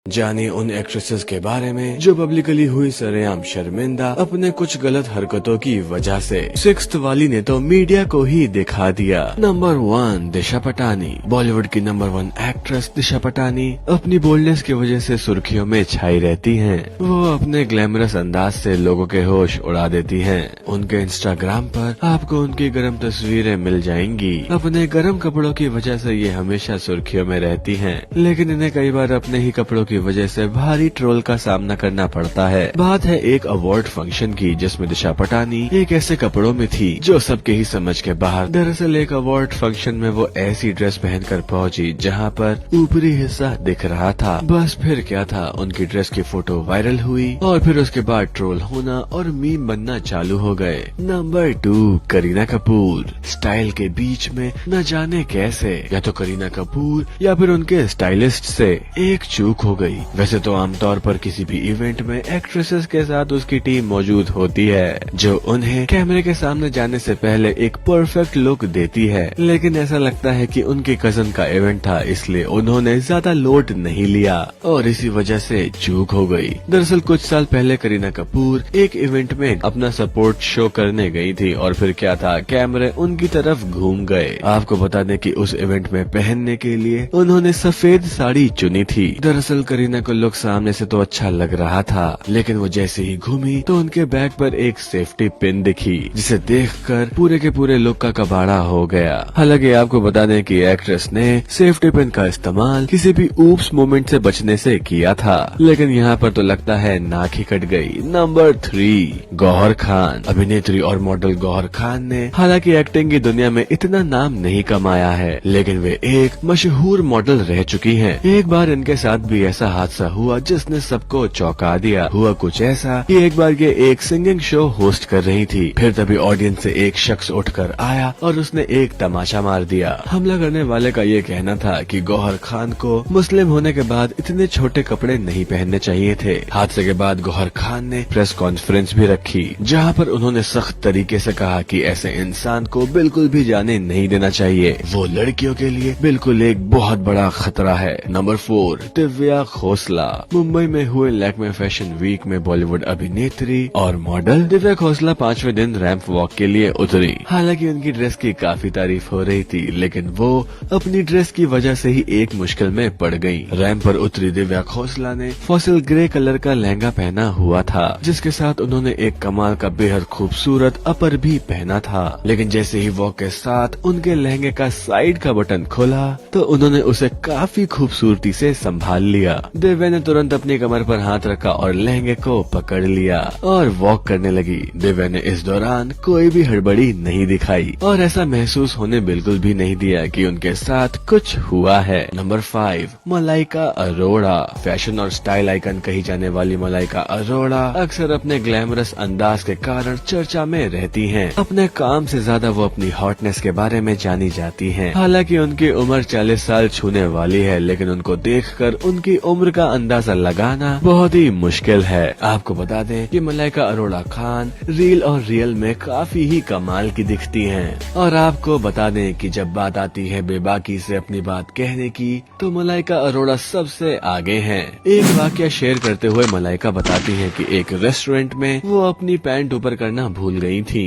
जानिए उन एक्ट्रेसेस के बारे में जो पब्लिकली हुई सरेआम शर्मिंदा अपने कुछ गलत हरकतों की वजह से। सिक्स्थ वाली ने तो मीडिया को ही दिखा दिया। नंबर 1 दिशा पटानी। बॉलीवुड की नंबर 1 एक्ट्रेस दिशा पटानी अपनी बोल्डनेस की वजह से सुर्खियों में छाई रहती हैं। वो अपने ग्लैमरस अंदाज से लोगों के होश उड़ा देती हैं। उनके इंस्टाग्राम पर आपको उनकी गर्म तस्वीरें मिल जाएंगी। अपने गर्म कपड़ों की वजह से ये हमेशा सुर्खियों में रहती हैं, लेकिन इन्हें कई बार अपने ही कपड़ों की वजह से भारी ट्रोल का सामना करना पड़ता है। बात है एक अवार्ड फंक्शन की जिसमें दिशा पटानी एक ऐसे कपड़ों में थी जो सबके ही समझ के बाहर। दरअसल एक अवार्ड फंक्शन में वो ऐसी ड्रेस पहनकर पहुंची जहां पर ऊपरी हिस्सा दिख रहा था। बस फिर क्या था, उनकी ड्रेस की फोटो वायरल हुई और फिर उसके बाद ट्रोल होना और मीम बनना चालू हो गए। नंबर 2 करीना कपूर। स्टाइल के बीच में न जाने कैसे या तो करीना कपूर या फिर उनके स्टाइलिस्ट से एक चूक हो गई। वैसे तो आमतौर पर किसी भी इवेंट में एक्ट्रेसेस के साथ उसकी टीम मौजूद होती है जो उन्हें कैमरे के सामने जाने से पहले एक परफेक्ट लुक देती है, लेकिन ऐसा लगता है कि उनके कजन का इवेंट था इसलिए उन्होंने ज्यादा लोड नहीं लिया और इसी वजह से चूक हो गई। दरअसल कुछ साल पहले करीना कपूर एक इवेंट में अपना सपोर्ट शो करने गई थी और फिर क्या था, कैमरे उनकी तरफ घूम गए। आपको बता दें कि उस इवेंट में पहनने के लिए उन्होंने सफेद साड़ी चुनी थी। दरअसल करीना को लुक सामने से तो अच्छा लग रहा था, लेकिन वो जैसे ही घूमी तो उनके बैग पर एक सेफ्टी पिन दिखी जिसे देखकर पूरे के पूरे लुक का कबाड़ा हो गया। हालांकि आपको बता दें कि एक्ट्रेस ने सेफ्टी पिन का इस्तेमाल किसी भी ऊप्स मोमेंट से बचने से किया था, लेकिन यहाँ पर तो लगता है नाक ही कट गई। नंबर 3 गौहर खान। अभिनेत्री और मॉडल गौहर खान ने हालांकि एक्टिंग की दुनिया में इतना नाम नहीं कमाया है, लेकिन वे एक मशहूर मॉडल रह चुकी हैं। एक बार इनके साथ भी ऐसा हादसा हुआ जिसने सबको चौंका दिया। हुआ कुछ ऐसा कि एक बार ये एक सिंगिंग शो होस्ट कर रही थी, फिर तभी ऑडियंस से एक शख्स उठकर आया और उसने एक तमाशा मार दिया। हमला करने वाले का ये कहना था कि गौहर खान को मुस्लिम होने के बाद इतने छोटे कपड़े नहीं पहनने चाहिए थे। हादसे के बाद गौहर खान ने प्रेस कॉन्फ्रेंस भी रखी जहाँ पर उन्होंने सख्त तरीके से कहा कि ऐसे इंसान को बिल्कुल भी जाने नहीं देना चाहिए, वो लड़कियों के लिए बिल्कुल एक बहुत बड़ा खतरा है। नंबर 4 दिव्या खोसला। मुंबई में हुए लैक्मे फैशन वीक में बॉलीवुड अभिनेत्री और मॉडल दिव्या खोसला 5वें दिन रैंप वॉक के लिए उतरी। हालांकि उनकी ड्रेस की काफी तारीफ हो रही थी, लेकिन वो अपनी ड्रेस की वजह से ही एक मुश्किल में पड़ गई। रैंप पर उतरी दिव्या खोसला ने फॉसिल ग्रे कलर का लहंगा पहना हुआ था जिसके साथ उन्होंने एक कमाल का बेहद खूबसूरत अपर भी पहना था, लेकिन जैसे ही वॉक के साथ उनके लहंगे का साइड का बटन खोला तो उन्होंने उसे काफी खूबसूरती से संभाल लिया। दिव्या ने तुरंत अपनी कमर पर हाथ रखा और लहंगे को पकड़ लिया और वॉक करने लगी। दिव्या ने इस दौरान कोई भी हड़बड़ी नहीं दिखाई और ऐसा महसूस होने बिल्कुल भी नहीं दिया कि उनके साथ कुछ हुआ है। नंबर 5 मलाइका अरोड़ा। फैशन और स्टाइल आइकन कही जाने वाली मलाइका अरोड़ा अक्सर अपने ग्लैमरस अंदाज के कारण चर्चा में रहती हैं। अपने काम से ज्यादा वो अपनी हॉटनेस के बारे में जानी जाती हैं। हालांकि उनकी उम्र 40 साल छूने वाली है, लेकिन उनको देखकर उनकी उम्र का अंदाजा लगाना बहुत ही मुश्किल है। आपको बता दें कि मलाइका अरोड़ा खान रील और रियल में काफी ही कमाल की दिखती हैं। और आपको बता दें कि जब बात आती है बेबाकी से अपनी बात कहने की तो मलाइका अरोड़ा सबसे आगे हैं। एक वाकया शेयर करते हुए मलाइका बताती हैं कि एक रेस्टोरेंट में वो अपनी पैंट ऊपर करना भूल गई थी।